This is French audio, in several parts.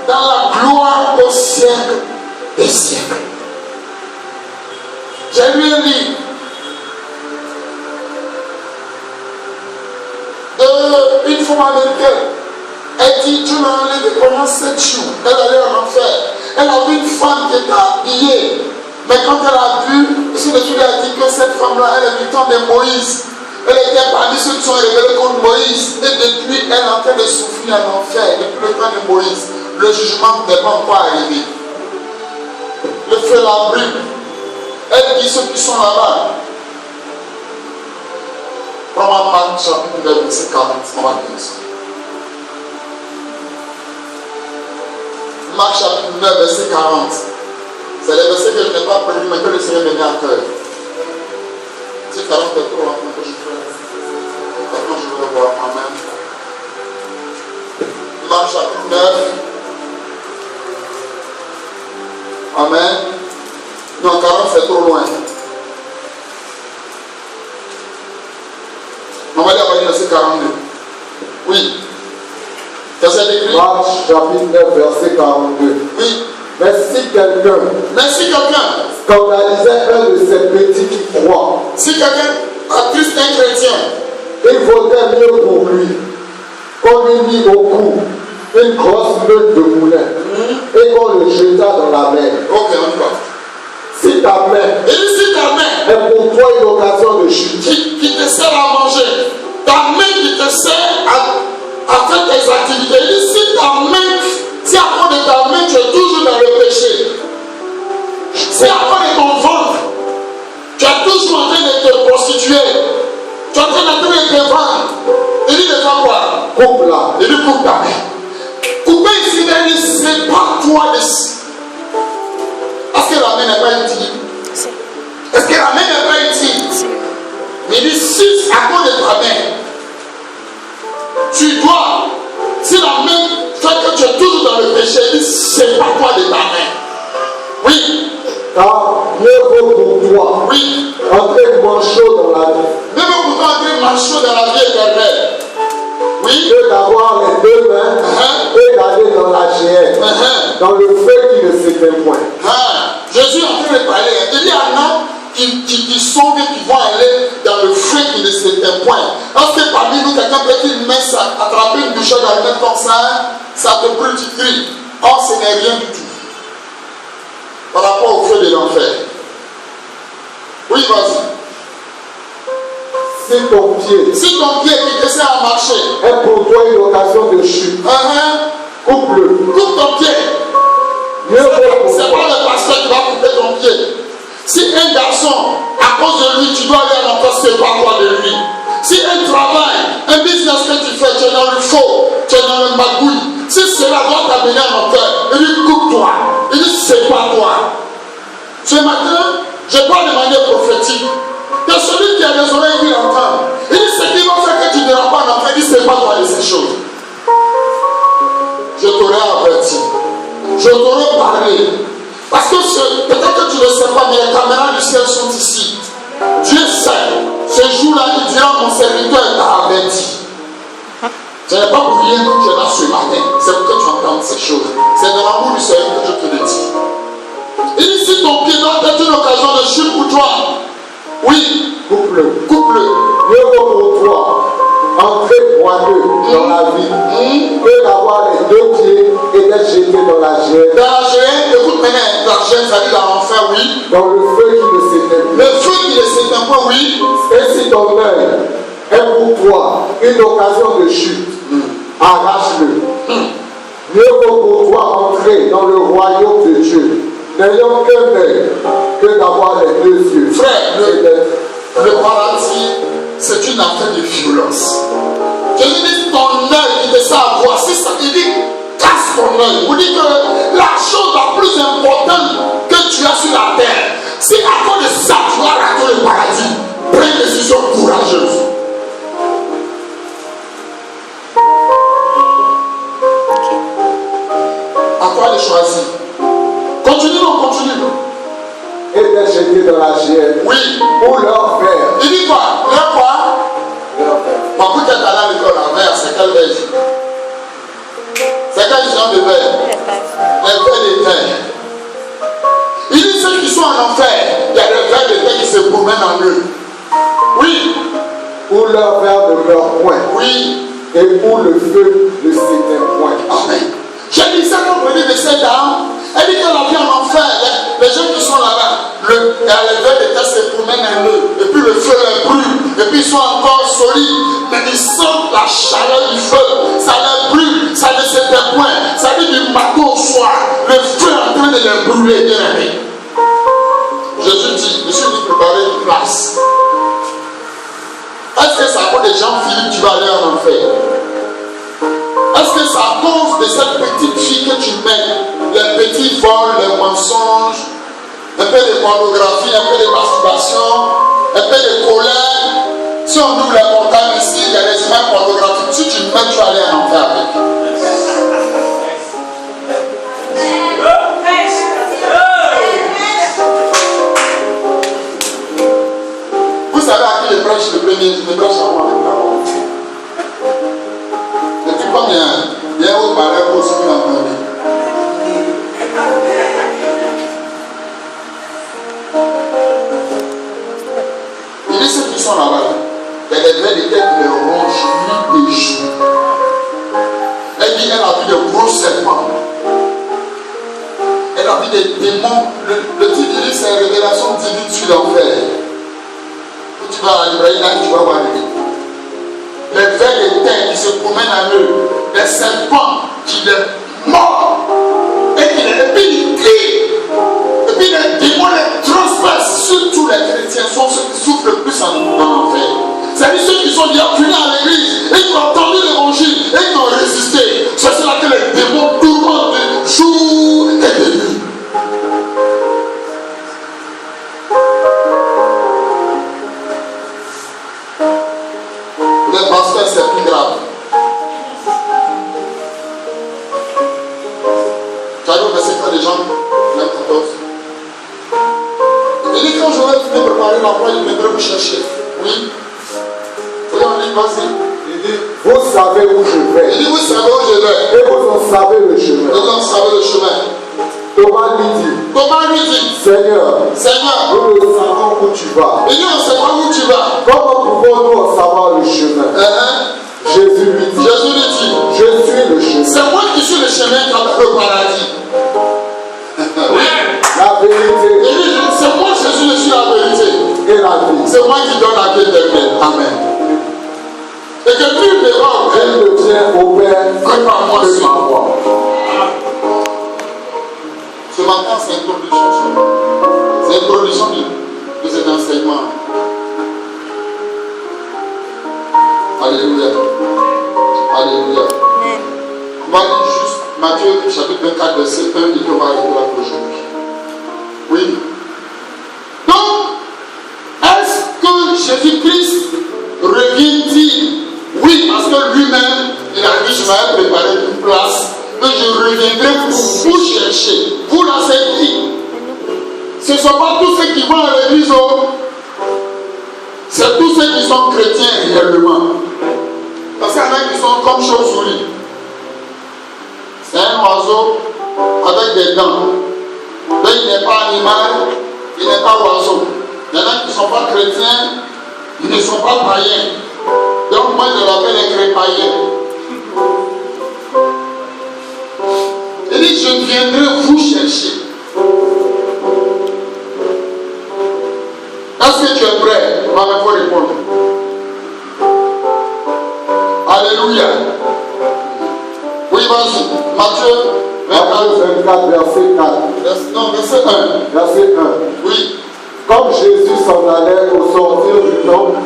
dans la gloire au siècle des siècles. J'ai lu un livre d'une femme américaine. Elle dit, Dieu m'a enlevé pendant 7 jours. Elle allait en enfer. Elle a vu une femme qui était habillée. Mais quand elle a vu, monsieur le Dieu a dit que cette femme-là, elle est du temps de Moïse. Elle était parmi ceux qui sont révélés contre Moïse. Et depuis, elle est en train de souffrir en enfer. Depuis le temps de Moïse, le jugement n'est pas encore arrivé. Le feu la brûle. Elle dit ceux qui sont là-bas. Prends Marc chapitre 9, verset 40. On va dire ça. Marc chapitre 9, verset 40. C'est le verset que je n'ai pas prévu, mais que le Seigneur me met à cœur. C'est 40 est trop longtemps que je fais. Maintenant, je vais le voir moi-même. Marc chapitre 9. Amen. Non, 40 c'est trop loin. On va aller à verset 42. Oui. Verset écrit. Marc chapitre 9, verset 42. Oui. Mais si quelqu'un scandalisait un de ces petits qui croient, si quelqu'un attriste un chrétien, il vaudrait mieux pour lui qu'on lui mit au cou une grosse meute de moulin et qu'on le jetât dans la mer. Ok, on y va. Si ta main est pour toi une occasion de chute, qui te sert à manger, ta main qui te sert à faire tes activités, il dit si à cause de ta main tu es toujours dans le péché, si à cause de ton ventre tu es toujours en train de te prostituer, tu es en train de te vendre, il dit de faire quoi? coupe-la. Il dit coupe ta main. Couper ici, il dit c'est pas toi de. Est-ce que la main n'est pas utile? Est-ce que la main n'est pas utile? Mais il dit si à cause de ta main, tu dois, si la main fait que tu es toujours dans le péché, il dit c'est pas toi de ta main. Oui. Car mieux vaut pour toi Oui. entrer manchot dans la vie. Mieux vaut pour toi entrer manchot dans la vie éternelle. Oui. Que d'avoir les deux mains et d'aller dans la géhenne, dans le feu qui ne s'éteint point. Jésus est en train de parler. Il y en a qui sont et qui vont aller dans le feu qui ne s'éteint point. Parce que parmi nous, quelqu'un peut une main attraper une bouchée dans le même comme ça te brûle, tu cries. Or, ce n'est rien du tout. Par rapport au feu de l'enfer. Oui, vas-y. Si ton pied qui te sert à marcher est pour toi une occasion de chute, coupe-le. Coupe ton pied. C'est pas le pasteur qui va couper ton pied. Si un garçon, à cause de lui, tu dois aller à l'enfer, c'est pas toi de lui. Si un travail, un business que tu fais, tu es dans le faux, tu es dans le magouille, si cela doit t'amener à l'enfer, il dit coupe-toi. Il dit c'est pas toi. Ce matin, je parle de manière prophétique. Que celui qui a des oreilles, il entend. Il dit ce qui va faire que tu ne rentres pas en enfer, il dit c'est pas toi de ces choses. Je t'aurais averti. Je t'aurais parlé. Parce que peut-être que tu ne sais pas, mais les caméras du ciel sont ici. Dieu sait. Ce jour-là, il dira mon serviteur t'a averti. Ce n'est pas pour rien que tu es là ce matin. C'est pour que tu entends ces choses. C'est dans l'amour du Seigneur que je te le dis. Et si ton pied doit être une occasion de chute pour toi, oui, coupe-le. Coupe-le. Mieux vaut pour toi entrer poigneux dans la vie que d'avoir les deux pieds et d'être jeté dans la géhenne. Dans la géhenne, écoute maintenant, la géhenne, ça dit dans l'enfer, oui. Dans le feu qui ne s'éteint Le feu qui ne s'éteint pas, oui. Et si ton œil est pour toi une occasion de chute, arrache-le. Mieux vaut pour toi entrer dans le royaume de Dieu, n'ayant qu'un œil, que d'avoir les deux yeux. Frère, le paradis, c'est une affaire de violence. Jésus dit ton œil qui te sert à voir. Si ça, il dit casse ton œil. Vous dites que la chose la plus importante que tu as sur la terre, si à cause de ça tu dois rater le paradis, prends une décision courageuse. À toi de choisir. Continue. Et d'être jeté dans la géhenne. Oui. Pour leur faire. Il dit quoi? Leur quoi? Leur faire. Beaucoup de talents à l'école en mer, c'est quel belge? C'est quel genre gens de verre. Les vers de terre. Il dit ceux qui sont en enfer, il y a des vers de terre qui se promènent en eux. Oui. Où leur verre ne meurt point. Oui. Et où le feu ne s'éteint point. Amen. J'ai dit ça quand on dit de cette dame. Elle dit qu'elle a vu en enfer. Les gens qui sont là-bas, les vers de terre se promènent en eux. Et puis le feu les brûle. Et puis ils sont encore solides. Mais ils sentent la chaleur du feu. Ça les brûle. Ça ne s'éteint point. Ça dit du matin au soir. Le feu est en train de les brûler, bien aimé. Jésus dit, je suis venu préparer une place. Est-ce que c'est à cause des gens Philippe tu vas aller en enfer? Est-ce que c'est à cause de cette petite fille que tu mets les petits vols, les mensonges, un peu de pornographie, un peu de masturbation, un peu de colère? Si on ouvre les portails ici, il y a des images pornographiques. Si tu mets, tu vas aller en enfer avec. Vous savez à qui je prêche le premier, je prêche à moi avec la honte. Depuis combien? Il y a un autre malheur aussi qui m'a demandé. Il dit ceux qui sont là-bas, il y a des vers de terre qui les rongent nuit et jour. Elle dit elle a vu de gros serpents. Elle a vu des démons. Le titre dit c'est révélation divine sur l'enfer. Tu vas à la librairie là, tu vas voir les vers de terre qui se promènent à eux, les serpents qui les mordent, et puis ils crient, et puis les démons les transpercent. Surtout les chrétiens sont ceux qui souffrent le plus en enfer. C'est-à-dire ceux qui sont déjà venus à l'église, et qui ont entendu l'évangile, et qui ont résisté. C'est cela que les démons tourmentent de jour et de nuit. Le pasteur, c'est plus grave. Tu as vu au verset 3 des gens, 14. Il dit quand j'aurai fini de préparer l'emploi, je viendrai vous chercher. Oui. Oui, on dit, vas-y. Il dit, vous savez où je vais. Il dit, vous savez où je vais. Et vous en savez le chemin. Vous en savez le chemin. Thomas lui dit, Seigneur, nous ne savons où tu vas. Il dit, on ne sait pas où tu vas. Comment pouvons-nous en savoir le chemin? Jésus lui dit, je suis le chemin. C'est moi qui suis le chemin qui va au paradis. La vérité. Il dit, c'est moi Jésus, je suis la vérité. Et la vie. C'est moi qui donne la vie éternelle. Amen. Et que nul ne va au Elle ne vient au Père que par moi que seul. par moi. Ce matin, c'est l'introduction. C'est l'introduction de cet enseignement. Alléluia. Alléluia. On va lire juste Matthieu chapitre 24, verset 1 et puis on va arrêter là pour aujourd'hui. Oui. Donc, est-ce que Jésus-Christ revient-il? Oui, parce que lui-même, il a dit, je vais préparer une place, que je reviendrai pour vous chercher. Vous là, c'est qui? Ce ne sont pas tous ceux qui vont à l'église, c'est tous ceux qui sont chrétiens réellement. Parce qu'il y en a qui sont comme chauve-souris. C'est un oiseau avec des dents. Donc il n'est pas animal, il n'est pas oiseau. Il y en a qui ne sont pas chrétiens, ils ne sont pas païens. Donc moi je l'appelle les crépaïens. Il dit, je viendrai vous chercher. Est-ce que tu es prêt? On va me faire répondre. Alléluia. Oui, vas-y. Matthieu 24, verset 4. Non, verset 1. Verset 1. Oui. Comme Jésus s'en allait au sortir du temple,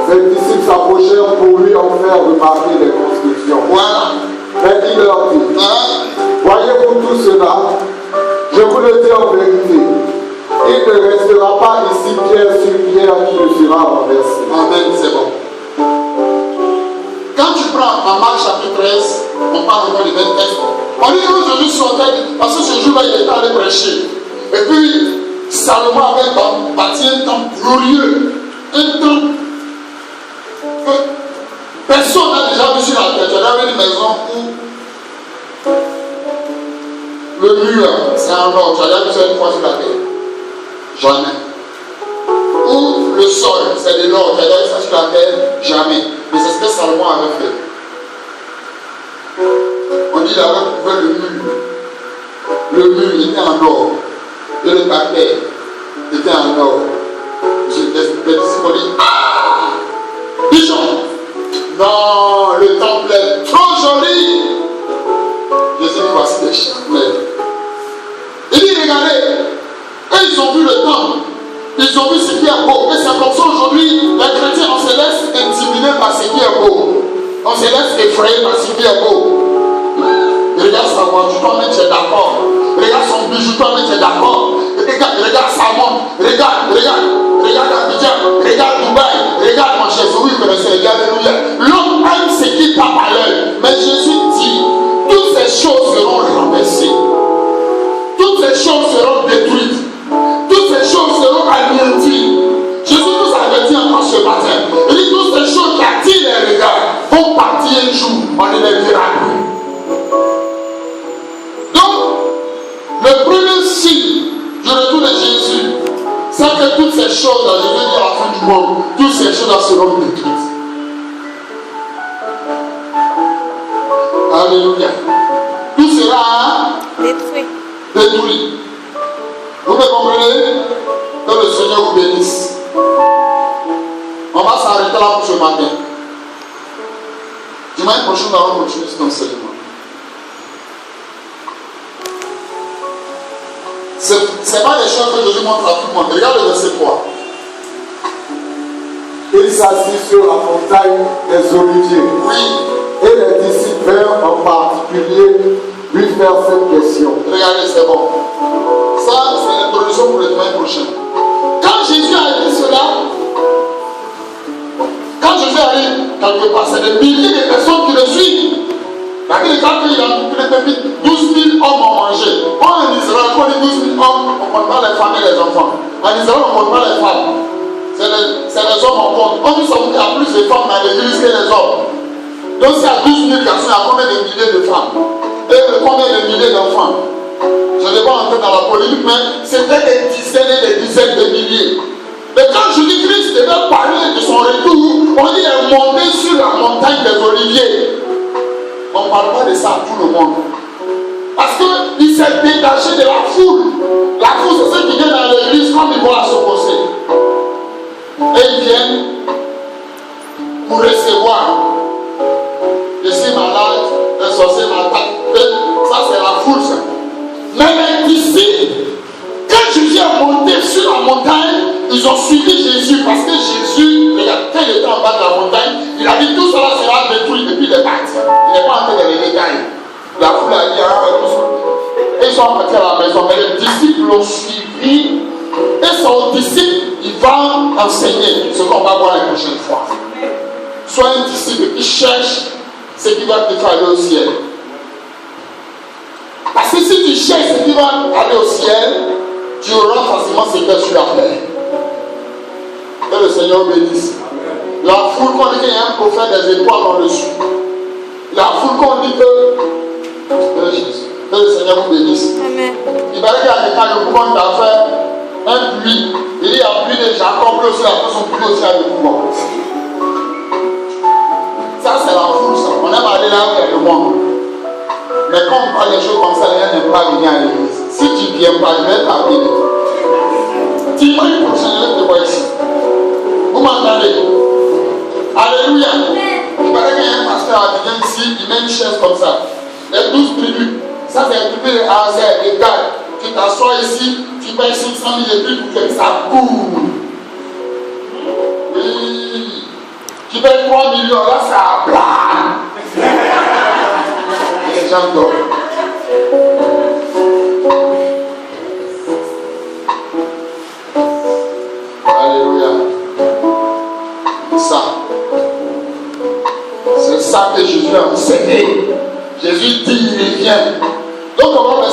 ses disciples s'approchèrent pour lui en faire remarquer les constructions. Voilà. Mais il leur dit, voyez-vous tout cela? Je vous le dis en vérité, il ne restera pas ici pierre sur pierre qui ne sera renversée. Amen, c'est bon. Quand tu prends en Marc chapitre 13, on parle encore du 24. On dit que Jésus sortait, parce que ce jour-là, il était allé prêcher. Et puis, Salomon avait bâti un temple glorieux. Un temple que personne n'a déjà vu sur la terre. Tu as une maison où Le mur, c'est en or. Tu as déjà vu ça une fois sur la terre? Jamais. Ou le sol, c'est de l'or. Tu as déjà vu ça sur la terre? Jamais. Mais c'est ce que Salomon avait fait. On dit qu'il avait trouvé le mur. Le mur était en or. Et le papier était en or. Les disciples ont dit, ah! Bishop! Non, le temple est trop joli. Jésus dit, voici les chiffres. Il dit, regardez, eux ils ont vu le temple, ils ont vu ce qui est beau. Et c'est comme ça aujourd'hui, les chrétiens, on se laisse intimider par ce qui est beau. On se laisse effrayer par ce qui est beau. Regarde sa voiture, toi-même tu es d'accord. Regarde son bijou, toi-même tu es d'accord. Regarde sa montre, regarde Abidjan, regarde Dubaï, regarde Manchester. Oui, vous connaissez, alléluia. L'homme aime ce qui tape à l'œil. Mais Jésus dit, toutes ces choses seront renversées. Toutes ces choses seront détruites. Toutes ces choses seront anéanties. Jésus nous avertit encore ce matin. Il dit, toutes ces choses qui attirent les regards vont partir un jour. On ne les verra plus. Le premier signe du retour de Jésus, c'est que toutes ces choses-là, je vais dire à la fin du monde, toutes ces choses-là seront détruites. Alléluia. Tout sera détruit. Vous me comprenez? Que le Seigneur vous bénisse. On va s'arrêter là pour ce matin. Dimanche prochain, nous allons continuer cet enseignement. Ce n'est pas des choses que Jésus montre à tout le monde. Regarde le verset 3. Il s'assit sur la montagne des Oliviers. Oui. Et les disciples en particulier lui faire cette question. Regardez, c'est bon. Ça, c'est l'introduction pour le dimanche prochain. Quand Jésus a dit cela, quand Jésus arrive quelque part, c'est des milliers de personnes qui le suivent. La Bible dit qu'il a coupé les pépites, 12 000 hommes ont mangé. En Israël, quand on dit 12 000 hommes, on ne compte pas les femmes et les enfants. En Israël, on ne compte pas les femmes. C'est les hommes en compte. On dit qu'il y a plus de femmes dans l'église que les hommes. Donc s'il y a 12 000 garçons, il y a combien de milliers de femmes? Et combien de milliers d'enfants? Je ne vais pas entrer dans la polémique, mais c'était des dizaines et des dizaines de milliers. Mais quand Jésus-Christ devait parler de son retour, on dit qu'il est monté sur la montagne des Oliviers. On ne parle pas de ça à tout le monde. Parce qu'il s'est détaché de la foule. La foule, c'est ceux qui viennent dans l'église comme ils vont à s'opposer. Et ils viennent pour recevoir. Je suis malade, les sorciers m'attaquent. Ça, c'est la foule, ça. Mais les disciples, quand Jésus est monté sur la montagne, ils ont suivi Jésus parce que Jésus, regarde, quand il était en bas de la montagne, il a dit tout cela sera détruit depuis les parties. Il n'est pas entré dans les détails. La foule a dit, ah, et ils sont partis à la maison. Mais les disciples l'ont suivi. Et son disciple, il va enseigner ce qu'on va voir la prochaine fois. Sois un disciple qui cherche ce qui va te faire aller au ciel. Parce que si tu cherches ce qui va aller au ciel, tu auras facilement ce que tu as fait. Que le Seigneur bénisse. La foule qu'on dit qu'il y a un prophète des étoiles dans le sud. La foule qu'on dit que le Seigneur vous bénisse. Amen. Il paraît qu'il y a quelqu'un de couvent qui a fait un puits. Il y a un puits de Jacob aussi, après son puits aussi à le couvent. Ça c'est la foule, ça. On aime aller là avec le monde. Mais quand on parle des choses comme ça, les gens n'aiment pas venir à l'église. Si tu ne viens pas, je vais t'appeler. Dimanche prochain, je vais te voir ici. Vous m'entendez? Alléluia. Il paraît qu'il y a un pasteur à Abidjan ici, il met une chaise comme ça. Les 12 tribus. Ça, c'est les tribus de Azer, de Gad. Tu t'assois ici, tu payes 500 000 tribus pour que ça coule. Oui. Tu payes 3 millions, là, ça plane. Les gens dorment. Alléluia. Ça. C'est ça que Jésus a enseigné. Jésus dit, il vient. Donc on va